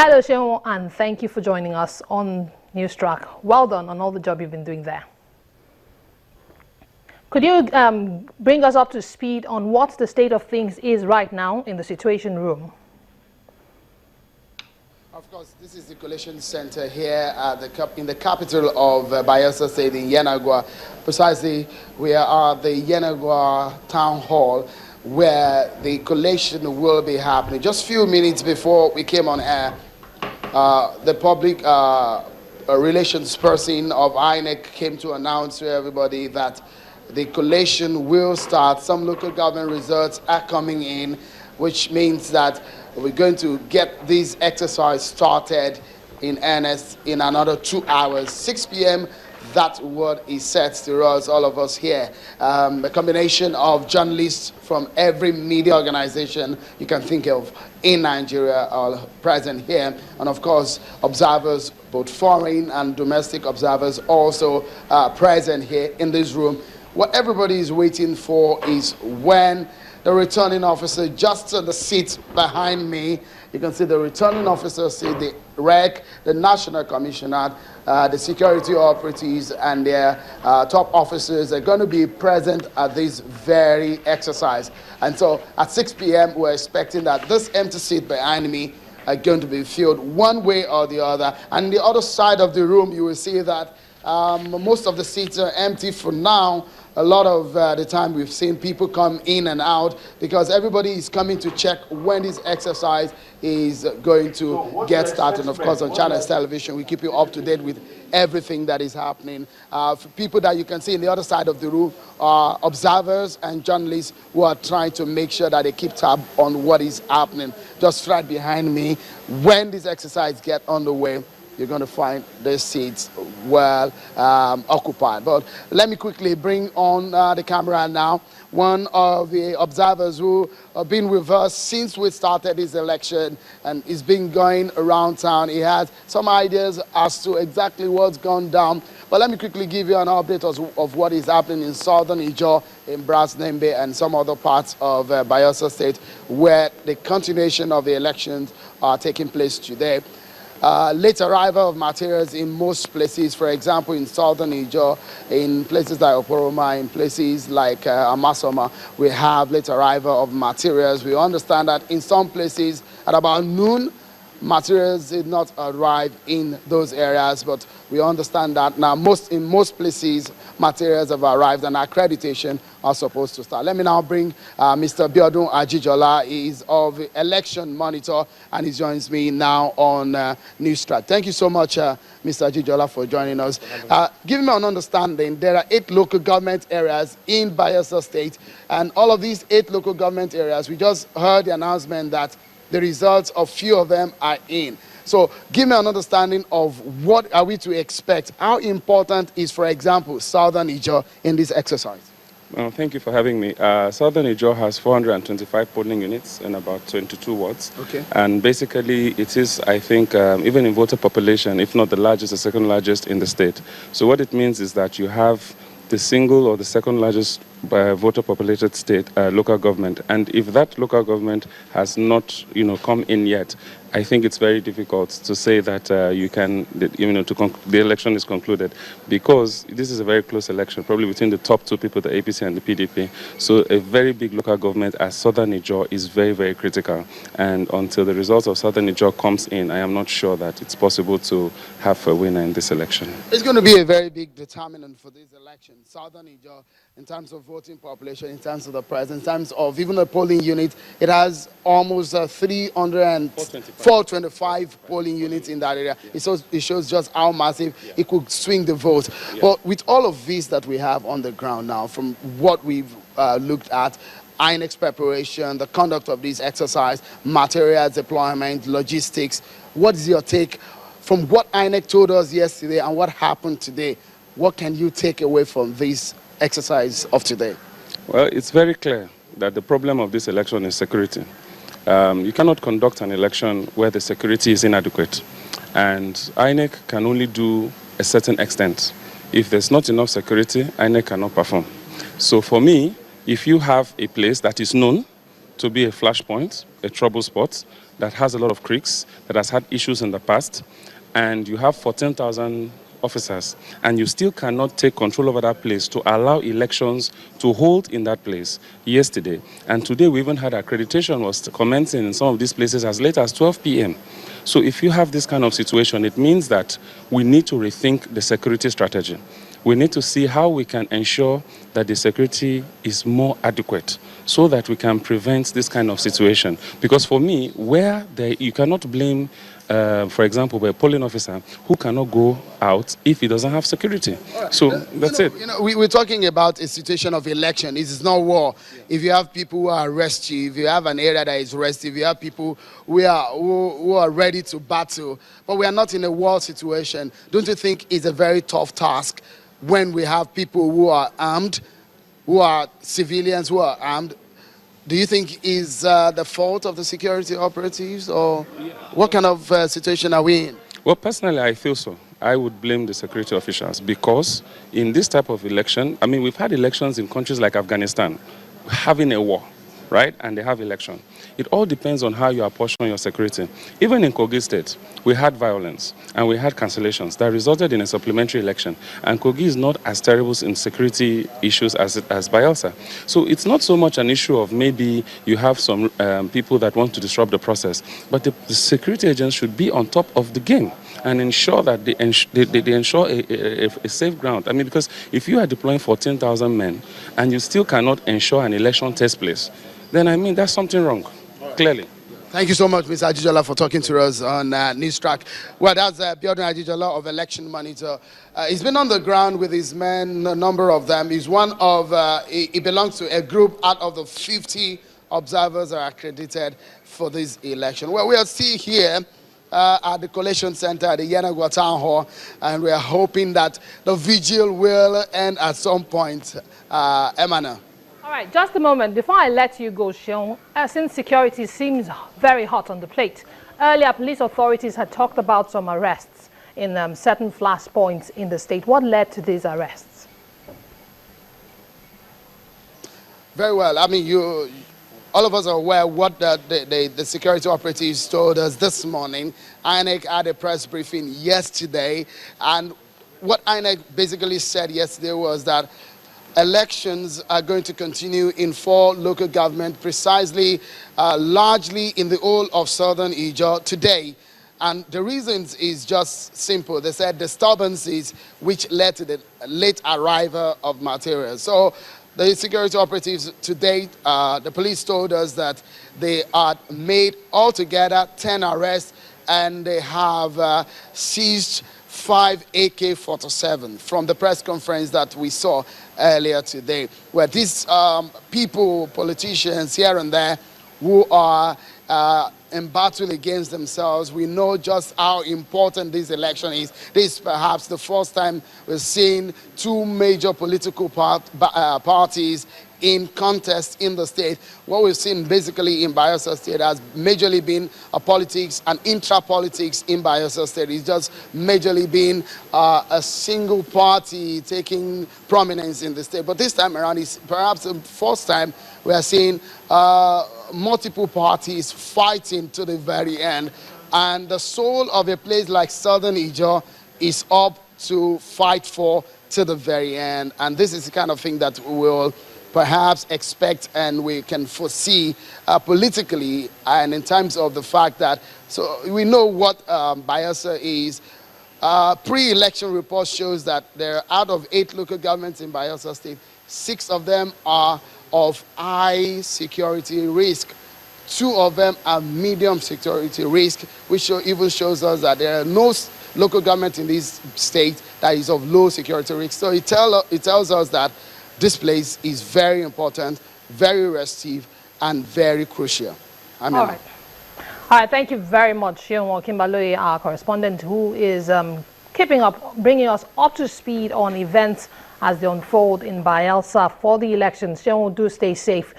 Hello, Sheon, and thank you for joining us on Newstrack. Well done on all the job you've been doing there. Could you bring us up to speed on what the state of things is right now in the Situation Room? Of course, this is the Collation Center here in the capital of Bayelsa State in Yenagoa. Precisely, we are at the Yenagoa Town Hall where the collation will be happening. Just a few minutes before we came on air, the public relations person of INEC came to announce to everybody that the collation will start. Some local government results are coming in, which means that we're going to get this exercise started in earnest in another 2 hours. 6 p.m., that's what is set to us, all of us here. A combination of journalists from every media organization you can think of in Nigeria are present here. And of course, observers, both foreign and domestic observers, also present here in this room. What everybody is waiting for is when the returning officer, just to the seat behind me, you can see the returning officer, see the REC, the National Commissioner, the security operatives, and their top officers are going to be present at this very exercise. And so at 6 p.m., we're expecting that this empty seat behind me are going to be filled one way or the other. And the other side of the room, you will see that most of the seats are empty for now. A lot of the time we've seen people come in and out because everybody is coming to check when this exercise is going to get started. And of course, on Channels Television, we keep you up to date with everything that is happening. For people that you can see in the other side of the room are observers and journalists who are trying to make sure that they keep tab on what is happening. Just right behind me, when this exercise gets underway, you're going to find the seats well occupied. But let me quickly bring on the camera now one of the observers who have been with us since we started this election and he's been going around town. He has some ideas as to exactly what's gone down. But let me quickly give you an update of what is happening in southern Ijaw, in Brasnembe, and some other parts of Bayelsa State where the continuation of the elections are taking place today. Late arrival of materials in most places, for example, in southern Ijaw, in places like Oporoma, in places like Amasoma, we have late arrival of materials. We understand that in some places at about noon, materials did not arrive in those areas, but we understand that now in most places materials have arrived and accreditation are supposed to start. Let me now bring Mr. Biodun Ajijola. He is of Election Monitor and he joins me now on Newstrack. Thank you so much, Mr. Ajijola, for joining us. Give me an understanding, there are 8 local government areas in Bayelsa State, and all of these 8 local government areas, we just heard the announcement that the results of few of them are in. So give me an understanding of what are we to expect. How important is, for example, southern Ijaw in this exercise? Well, thank you for having me. Southern Ijaw has 425 polling units in about 22 wards. Okay. And basically it is, I think, even in voter population, if not the largest, the second largest in the state. So what it means is that you have the single or the second largest voter populated state local government, and if that local government has not come in yet, I think it's very difficult to say that the election is concluded, because this is a very close election, probably between the top 2 people, the APC and the PDP. So a very big local government as Southern Ijaw is very, very critical. And until the results of Southern Ijaw comes in, I am not sure that it's possible to have a winner in this election. It's going to be a very big determinant for this election. Southern Ijaw, in terms of voting population, in terms of the price, in terms of even the polling unit, it has almost 425 polling units in that area. It shows just how massive it could swing the vote. But with all of this that we have on the ground now, from what we've looked at, INEC's preparation, the conduct of this exercise, materials deployment, logistics, what is your take from what INEC told us yesterday and what happened today? What can you take away from this exercise of today? Well, it's very clear that the problem of this election is security. You cannot conduct an election where the security is inadequate. And INEC can only do a certain extent. If there's not enough security, INEC cannot perform. So for me, if you have a place that is known to be a flashpoint, a trouble spot, that has a lot of creeks, that has had issues in the past, and you have 14,000 officers, and you still cannot take control over that place to allow elections to hold in that place yesterday. And today we even had accreditation was commencing in some of these places as late as 12 p.m. So if you have this kind of situation, it means that we need to rethink the security strategy. We need to see how we can ensure that the security is more adequate so that we can prevent this kind of situation. Because for me, you cannot blame, for example, a polling officer who cannot go out if he doesn't have security. So that's it. We're talking about a situation of election. It is not war. Yeah. If you have people who are restive, if you have an area that is restive, you have people who are ready to battle, but we are not in a war situation. Don't you think it's a very tough task when we have people who are armed, who are civilians who are armed? Do you think is the fault of the security operatives, or what kind of situation are we in? Well, personally, I feel so. I would blame the security officials because in this type of election, I mean, we've had elections in countries like Afghanistan, having a war, right? And they have election. It all depends on how you apportion your security. Even in Kogi State, we had violence and we had cancellations that resulted in a supplementary election. And Kogi is not as terrible in security issues as Bayelsa. So it's not so much an issue of maybe you have some people that want to disrupt the process, but the security agents should be on top of the game and ensure that they ensure a safe ground. I mean, because if you are deploying 14,000 men and you still cannot ensure an election takes place, then I mean, that's something wrong, clearly. Thank you so much, Mr. Ajijola, for talking to us on News Track. Well, that's Biodun Ajijola of Election Monitor. He's been on the ground with his men, a number of them. He's one of, he belongs to a group out of the 50 observers are accredited for this election. Well, we are still here at the Collation Center at the Yenagoa Town Hall, and we are hoping that the vigil will end at some point. Emmanuel. All right, just a moment. Before I let you go, Sean, since security seems very hot on the plate, earlier police authorities had talked about some arrests in certain flash points in the state. What led to these arrests? Very well. I mean, all of us are aware what the security operatives told us this morning. INEC had a press briefing yesterday, and what INEC basically said yesterday was that elections are going to continue in 4 local governments, precisely, largely in the whole of southern Ijaw today. And the reasons is just simple. They said disturbances which led to the late arrival of materials. So the security operatives to date, the police told us that they had made altogether 10 arrests, and they have seized 5 AK-47 from the press conference that we saw earlier today, where these people, politicians here and there, who are in battle against themselves. We know just how important this election is. This is perhaps the first time we're seeing 2 major political parties in contest in the state. What we've seen basically in Bayelsa State has majorly been politics and intra-politics in Bayelsa State. It's just majorly been a single party taking prominence in the state. But this time around, it's perhaps the first time we are seeing multiple parties fighting to the very end. And the soul of a place like Southern Ijaw is up to fight for to the very end. And this is the kind of thing that we will perhaps expect and we can foresee politically, and in terms of the fact that, so we know what Bayelsa is. Pre-election report shows that there are, out of 8 local governments in Bayelsa State, 6 of them are of high security risk. 2 of them are medium security risk, which even shows us that there are no local government in this state that is of low security risk. So it tells us that this place is very important, very restive, and very crucial. All right. All right, thank you very much, Seun Kimbaloye, our correspondent, who is keeping up, bringing us up to speed on events as they unfold in Bayelsa for the elections. Seun, do stay safe.